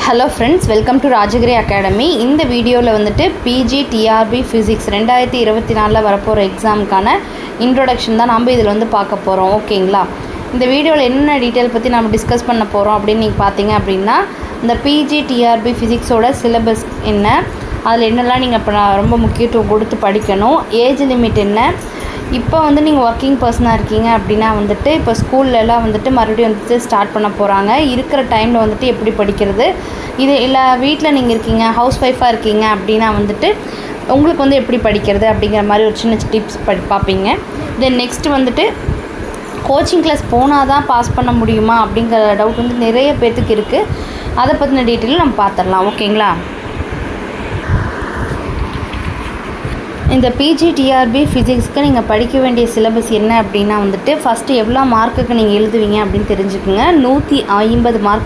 Hello friends, welcome to Rajagiri academy. இந்த வீடியோவில் வந்துட்டு பிஜி டிஆர்பி ஃபிசிக்ஸ் 2024 வரப்போகிற எக்ஸாமுக்கான இன்ட்ரொடக்ஷன் தான் நம்ம இதில் வந்து பார்க்க போகிறோம். ஓகேங்களா? இந்த வீடியோவில் என்னென்ன டீட்டெயில் பற்றி நம்ம டிஸ்கஸ் பண்ண போகிறோம் அப்படின்னு நீங்கள் பார்த்தீங்க அப்படின்னா, இந்த பிஜி டிஆர்பி ஃபிசிக்ஸோட சிலபஸ் என்ன, அதில் என்னெல்லாம் நீங்கள் இப்போ ரொம்ப முக்கியத்துவம் கொடுத்து படிக்கணும், ஏஜ் லிமிட் என்ன, இப்போ வந்து நீங்கள் ஒர்க்கிங் பர்சனாக இருக்கீங்க அப்படின்னா வந்துட்டு இப்போ ஸ்கூல்லலாம் வந்துட்டு மறுபடியும் வந்துட்டு ஸ்டார்ட் பண்ண போகிறாங்க. இருக்கிற டைமில் வந்துட்டு எப்படி படிக்கிறது, இது இல்லை வீட்டில் நீங்கள் இருக்கீங்க, ஹவுஸ் ஒய்ஃபாக இருக்கீங்க அப்படின்னா வந்துட்டு உங்களுக்கு வந்து எப்படி படிக்கிறது அப்படிங்கிற மாதிரி ஒரு சின்ன டிப்ஸ் பார்ப்பீங்க. தென் நெக்ஸ்ட்டு வந்துட்டு கோச்சிங் கிளாஸ் போனால் தான் பாஸ் பண்ண முடியுமா அப்படிங்கிற டவுட் வந்து நிறைய பேர்த்துக்கு இருக்குது. அதை பற்றின டீட்டெயிலும் நம்ம பார்த்துடலாம். ஓகேங்களா? இந்த பிஜி டிஆர்பி ஃபிசிக்ஸ்க்கு நீங்கள் படிக்க வேண்டிய சிலபஸ் என்ன அப்படின்னா வந்துட்டு ஃபஸ்ட்டு எவ்வளோ மார்க்குக்கு நீங்கள் எழுதுவீங்க அப்படின்னு தெரிஞ்சுக்குங்க. 150 மார்க்கு